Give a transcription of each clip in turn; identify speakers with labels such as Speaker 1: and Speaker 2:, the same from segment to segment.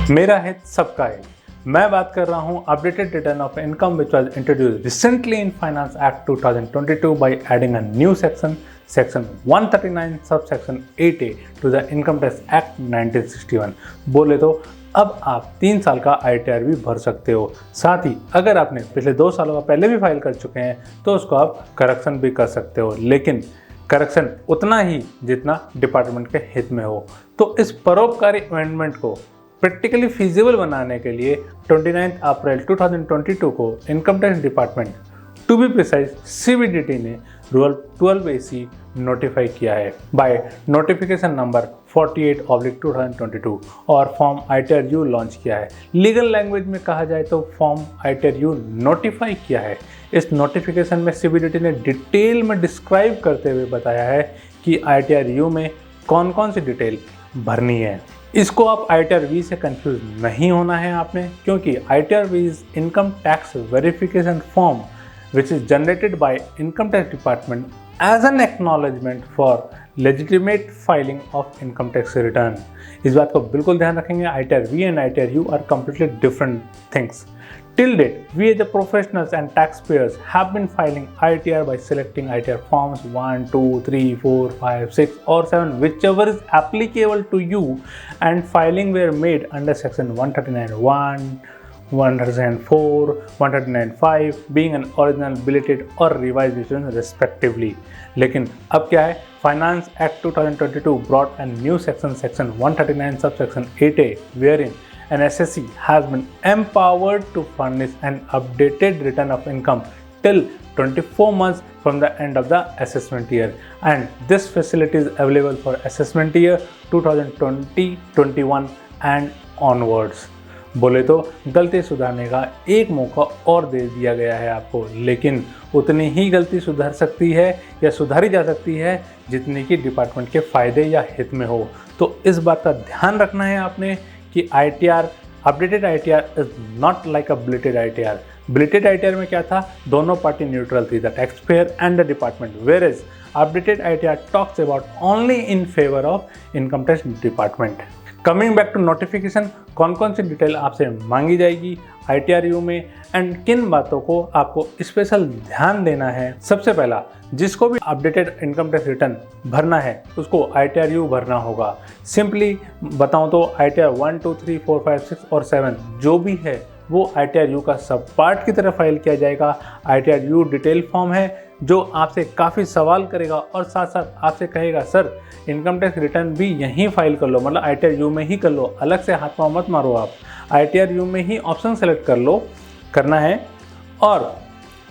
Speaker 1: मेरा हित सबका हित। मैं बात कर रहा हूं updated return of income which was introduced recently in finance act 2022 by adding a new section 139 subsection 8A to the income tax act 1961। बोले तो अब आप 3 साल का ITR भी भर सकते हो। साथ ही अगर आपने पिछले 2 सालों का पहले भी फाइल कर चुके हैं तो उसको आप करेक्शन भी कर सकते हो, लेकिन करेक्शन उतना ही जितना डिपार्टमेंट के हित में हो। तो इस परोपकारी अमेंडमेंट को प्रैक्टिकली फिजिबल बनाने के लिए 29 अप्रैल 2022 को income tax department, to be precise CBDT ने रूल 12AC नोटिफाई किया है बाय नोटिफिकेशन नंबर 48/2022 और फॉर्म ITRU लॉन्च किया है। लीगल लैंग्वेज में कहा जाए तो फॉर्म ITRU नोटिफाई किया है। इस नोटिफिकेशन में CBDT ने डिटेल में डिस्क्राइब करते हुए बताया है कि ITRU में कौन कौन सी डिटेल भरनी है। इसको आप ITR-V से कंफ्यूज नहीं होना है आपने, क्योंकि ITR-V is income tax verification form which is generated by income tax department as an acknowledgement for legitimate filing of income tax return। इस बात को बिल्कुल ध्यान रखेंगे। ITR-V and ITR-U are completely different things। Till date, we as the professionals and taxpayers have been filing ITR by selecting ITR forms 1, 2, 3, 4, 5, 6 or 7, whichever is applicable to you, and filing were made under section 139(1), 104, 109(5) being an original, belated or revised return respectively। लेकिन अब क्या है, finance act 2022 brought a new section 139 subsection 8A wherein an assessee has been empowered to furnish an updated return of income till 24 months from the end of the assessment year, and this facility is available for assessment year 2020-21 and onwards। बोले तो गलती सुधारने का एक मौका और दे दिया गया है आपको, लेकिन उतनी ही गलती सुधर सकती है या सुधारी जा सकती है जितनी कि डिपार्टमेंट के फायदे या हित में हो। तो इस बात का ध्यान रखना है आपने कि ITR, updated ITR is not like a belated ITR। Belated ITR में क्या था, दोनों पार्टी न्यूट्रल थी, the tax payer and the department, where is updated ITR talks about only in favour of income tax department. Coming back to notification, कौन कौन सी detail आपसे मांगी जाएगी ITRU में एंड किन बातों को आपको स्पेशल ध्यान देना है। सबसे पहला, जिसको भी अपडेटेड इनकम टैक्स रिटर्न भरना है उसको ITRU भरना होगा। सिंपली बताऊं तो ITR 1, 2, 3, 4, 5, 6 और 7 जो भी है वो ITRU का सब पार्ट की तरह फाइल किया जाएगा। ITRU डिटेल फॉर्म है जो आपसे काफ़ी सवाल करेगा और साथ साथ आपसे कहेगा सर इनकम टैक्स रिटर्न भी यहीं फाइल कर लो, मतलब ITRU में ही कर लो, अलग से हाथ पाँव मत मारो आप, ITRU में ही ऑप्शन सेलेक्ट कर लो, करना है और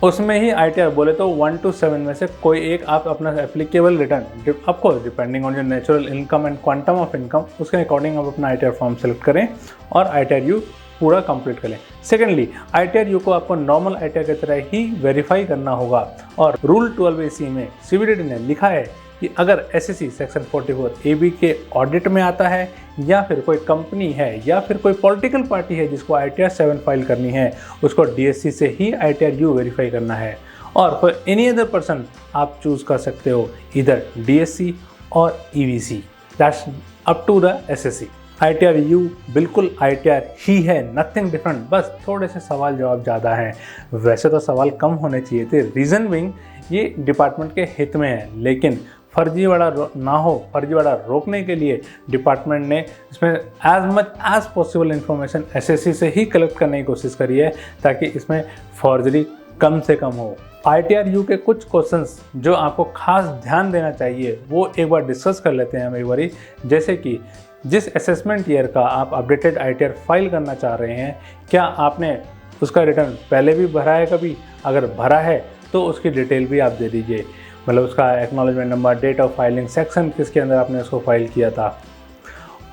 Speaker 1: उसमें ही ITR बोले तो 1 to 7 में से कोई एक आप अपना applicable return, of course depending on your natural income and quantum of income, उसके अकॉर्डिंग आप अपना ITR फॉर्म सेलेक्ट करें और ITRU पूरा कंप्लीट करें। सेकेंडली, ITRU को आपको नॉर्मल ITR की तरह ही वेरीफाई करना होगा और रूल 12AC में CBDT ने लिखा है कि अगर SSC सेक्शन 44AB के ऑडिट में आता है या फिर कोई कंपनी है या फिर कोई पॉलिटिकल पार्टी है जिसको ITR 7 फाइल करनी है, उसको DSC से ही ITRU वेरीफाई करना है। और फॉर एनी अदर पर्सन आप चूज कर सकते हो इधर DSC और EVC, that's up to the SSC। ITRU बिल्कुल ITR ही है, नथिंग डिफरेंट, बस थोड़े से सवाल जवाब ज़्यादा हैं। वैसे तो सवाल कम होने चाहिए थे, रीज़न बिंग ये डिपार्टमेंट के हित में है, लेकिन फर्जीवाड़ा ना हो, फर्जीवाड़ा रोकने के लिए डिपार्टमेंट ने इसमें as much as possible information SSC से ही कलेक्ट करने की कोशिश करी है ताकि इसमें फॉर्जरी कम से कम हो। ITRU के कुछ क्वेश्चंस जो आपको खास ध्यान देना चाहिए वो एक बार डिस्कस कर लेते हैं हम एक बारी। जैसे कि जिस असेसमेंट ईयर का आप अपडेटेड ITR फाइल करना चाह रहे हैं, क्या आपने उसका रिटर्न पहले भी भरा है कभी? अगर भरा है तो उसकी डिटेल भी आप दे दीजिए, मतलब उसका acknowledgement number, date of filing, section किसके अंदर आपने उसको फाइल किया था।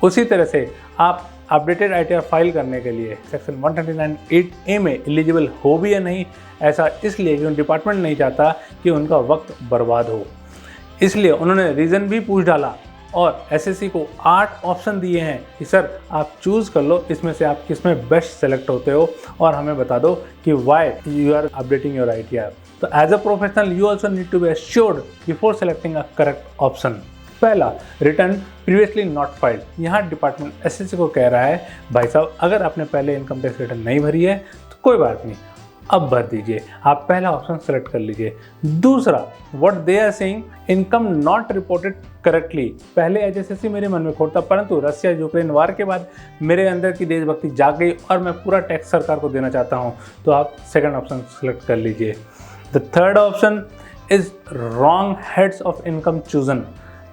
Speaker 1: उसी तरह से आप अपडेटेड ITR फाइल करने के लिए सेक्शन 139(8A) में एलिजिबल हो भी या नहीं, ऐसा इसलिए कि डिपार्टमेंट नहीं चाहता कि उनका वक्त बर्बाद हो, इसलिए उन्होंने रीज़न भी पूछ डाला और SSC को 8 ऑप्शन दिए हैं कि सर आप चूज़ कर लो, इसमें से आप किस में बेस्ट सेलेक्ट होते हो और हमें बता दो कि why you are updating your ITR। तो as a professional you also need to be assured before selecting a correct option. पहला, रिटर्न प्रीवियसली नॉट फाइल्ड। यहाँ डिपार्टमेंट एसएससी को कह रहा है भाई साहब अगर आपने पहले इनकम टैक्स रिटर्न नहीं भरी है तो कोई बात नहीं, अब भर दीजिए, आप पहला ऑप्शन सेलेक्ट कर लीजिए। दूसरा, what they are saying, income not reported correctly. पहले एचएसएससी मेरे मन में खोट था, परंतु रशिया यूक्रेन वार के बाद मेरे अंदर की देशभक्ति जाग गई और मैं पूरा टैक्स सरकार को देना चाहता हूँ, तो आप सेकंड ऑप्शन सेलेक्ट कर लीजिए। The third option is wrong heads of income chosen,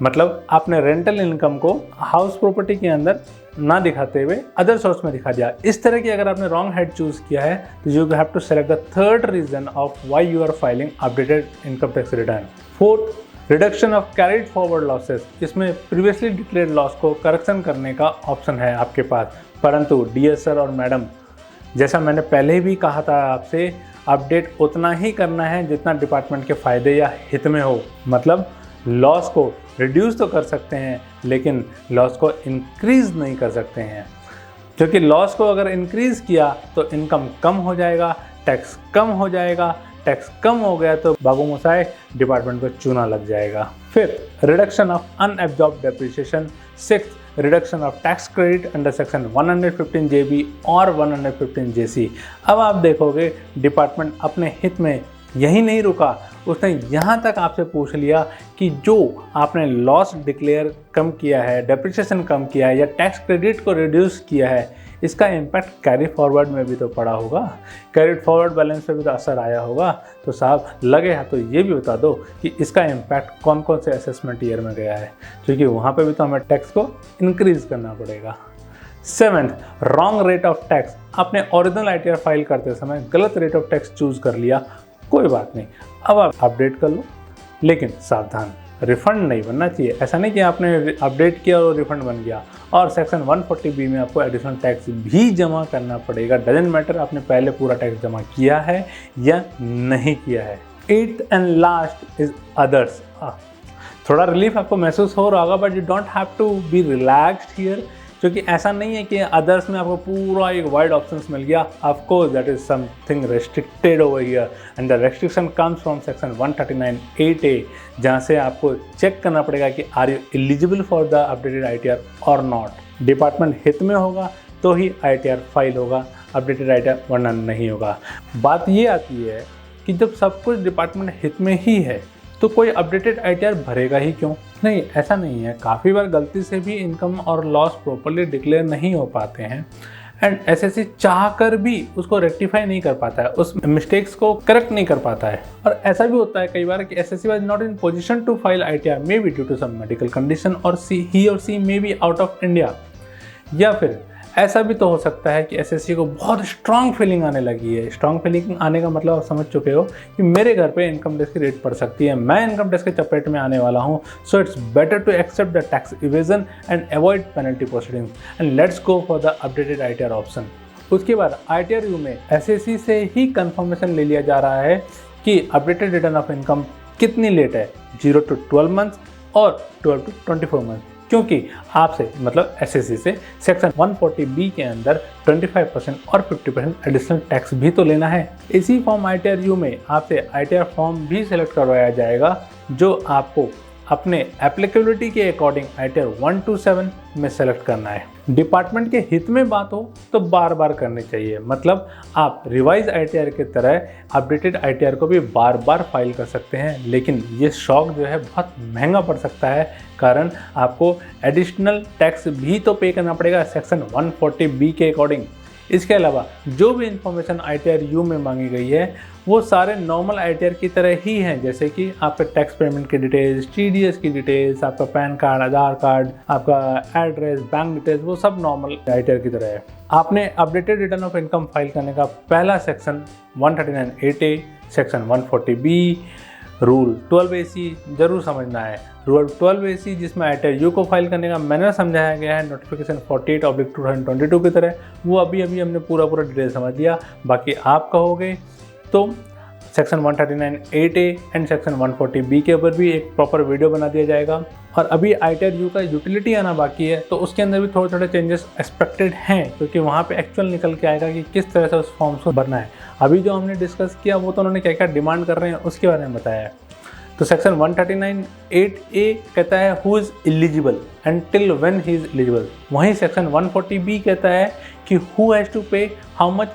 Speaker 1: मतलब आपने रेंटल इनकम को हाउस प्रॉपर्टी के अंदर ना दिखाते हुए अदर सोर्स में दिखा दिया। इस तरह की अगर आपने रॉन्ग हेड चूज किया है तो you have to select the third reason of why you are filing updated income tax return. Fourth, reduction of carried forward losses, इसमें प्रीवियसली डिक्लेयर्ड लॉस को करेक्शन करने का ऑप्शन है आपके पास, परंतु डियर सर और मैडम, जैसा मैंने पहले भी कहा था आपसे, अपडेट उतना ही करना है जितना डिपार्टमेंट के फायदे या हित में हो। मतलब लॉस को रिड्यूस तो कर सकते हैं लेकिन लॉस को इंक्रीज नहीं कर सकते हैं, क्योंकि लॉस को अगर इंक्रीज किया तो इनकम कम हो जाएगा, टैक्स कम हो जाएगा, टैक्स कम हो गया तो बाबू मोसाए डिपार्टमेंट को चूना लग जाएगा। Fifth, reduction of unabsorbed depreciation. Sixth, reduction of tax credit under section 115 JB और 115 JC। अब आप देखोगे डिपार्टमेंट अपने हित में यही नहीं रुका, उसने यहाँ तक आपसे पूछ लिया कि जो आपने लॉस डिक्लेयर कम किया है, डेप्रिसिएशन कम किया है या टैक्स क्रेडिट को रिड्यूस किया है, इसका इम्पैक्ट कैरी फॉरवर्ड में भी तो पड़ा होगा, कैरी फॉरवर्ड बैलेंस पे भी तो असर आया होगा। तो साहब लगे हाथ तो ये भी बता दो कि इसका इम्पैक्ट कौन कौन से असेसमेंट ईयर में गया है, क्योंकि वहाँ पे भी तो हमें टैक्स को इंक्रीज करना पड़ेगा। Seventh, wrong rate of tax, आपने ओरिजिनल ITR फाइल करते समय गलत रेट ऑफ टैक्स चूज कर लिया, कोई बात नहीं, अब आप अपडेट कर लो, लेकिन सावधान, रिफंड नहीं बनना चाहिए। ऐसा नहीं कि आपने अपडेट किया और रिफंड बन गया, और सेक्शन 140B में आपको एडिशनल टैक्स भी जमा करना पड़ेगा। डजंट मैटर आपने पहले पूरा टैक्स जमा किया है या नहीं किया है। Eighth and last is others. थोड़ा रिलीफ आपको महसूस हो रहा होगा, but you don't have to be relaxed here, क्योंकि ऐसा नहीं है कि अदर्स में आपको पूरा एक वाइड ऑप्शंस मिल गया। Of course that is something restricted over here and the restriction comes from section 139(8)A, जहाँ से आपको चेक करना पड़ेगा कि are you eligible for the updated ITR और नॉट। डिपार्टमेंट हित में होगा तो ही ITR फाइल होगा, अपडेटेड ITR वरना नहीं होगा। बात ये आती है कि जब सब कुछ डिपार्टमेंट हित में ही है तो कोई अपडेटेड ITR भरेगा ही क्यों? नहीं, ऐसा नहीं है। काफ़ी बार गलती से भी इनकम और लॉस प्रॉपर्ली डिक्लेयर नहीं हो पाते हैं एंड एसएससी चाह कर भी उसको रेक्टिफाई नहीं कर पाता है, उस मिस्टेक्स को करेक्ट नहीं कर पाता है। और ऐसा भी होता है कई बार कि assessee was not in position to file ITR, may be due to some medical condition और ही और she may be out of India. या फिर ऐसा भी तो हो सकता है कि एसएससी को बहुत स्ट्रांग फीलिंग आने लगी है। स्ट्रांग फीलिंग आने का मतलब आप समझ चुके हो कि मेरे घर पे इनकम टैक्स की रेट पड़ सकती है, मैं इनकम टैक्स के चपेट में आने वाला हूँ, so it's better to accept the tax evasion and avoid penalty proceedings and let's go for the updated ITR option. उसके बाद ITR में एसएससी से ही कंफर्मेशन ले लिया जा रहा है कि अपडेटेड रिटर्न ऑफ इनकम कितनी लेट है, 0 to 12 मंथ्स और 12 to 24 मंथ्स, क्योंकि आपसे मतलब एसएससी से सेक्शन 140B के अंदर 25% और 50% एडिशनल टैक्स भी तो लेना है। इसी फॉर्म ITR में आपसे ITR फॉर्म भी सिलेक्ट करवाया जाएगा जो आपको अपने एप्लीकेबिलिटी के अकॉर्डिंग ITR 1 to 7 में सेलेक्ट करना है। डिपार्टमेंट के हित में बात हो तो बार बार करनी चाहिए, मतलब आप रिवाइज ITR की तरह अपडेटेड ITR को भी बार बार फाइल कर सकते हैं, लेकिन ये शौक जो है बहुत महंगा पड़ सकता है, कारण आपको एडिशनल टैक्स भी तो पे करना पड़ेगा सेक्शन 140B के अकॉर्डिंग। इसके अलावा जो भी इंफॉर्मेशन ITR में मांगी गई है वो सारे नॉर्मल ITR की तरह ही हैं, जैसे कि आपका टैक्स पेमेंट की डिटेल्स, TDS की डिटेल्स, आपका पैन कार्ड, आधार कार्ड, आपका एड्रेस, बैंक डिटेल्स, वो सब नॉर्मल ITR की तरह है। आपने updated return of income file करने का पहला section 139(8)A, section 140B, rule 12AC जरूर समझना है। रूल 12AC जिसमें ITR को फाइल करने का मैंने समझाया गया है नोटिफिकेशन 48/2022 की तरह, वो अभी हमने पूरा डिटेल समझ लिया। बाकी आप कहोगे तो section 139(8)A and section 140B के ऊपर भी एक प्रॉपर वीडियो बना दिया जाएगा। और अभी ITR का यूटिलिटी आना बाकी है, तो उसके अंदर भी थोड़े चेंजेस एक्सपेक्टेड हैं, क्योंकि वहाँ पे एक्चुअल निकल के आएगा कि किस तरह से उस फॉर्म्स को भरना है। अभी जो हमने डिस्कस किया वो तो उन्होंने क्या क्या डिमांड कर रहे हैं उसके बारे में बताया है। तो सेक्शन 139(8)(a कहता है who is eligible and till when he is eligible. वहीं सेक्शन 140(b) कहता है कि हु हैज़ टू पे हाउ मच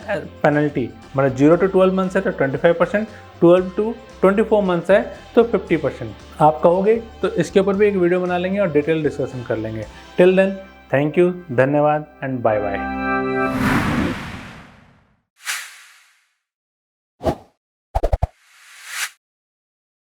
Speaker 1: पेनल्टी, मतलब 0 to 12 मंथ्स है तो 25%, 12 to 24 मंथ्स है तो 50%। आप कहोगे तो इसके ऊपर भी एक वीडियो बना लेंगे और डिटेल डिस्कशन कर लेंगे। टिल देन, थैंक यू, धन्यवाद एंड बाय बाय।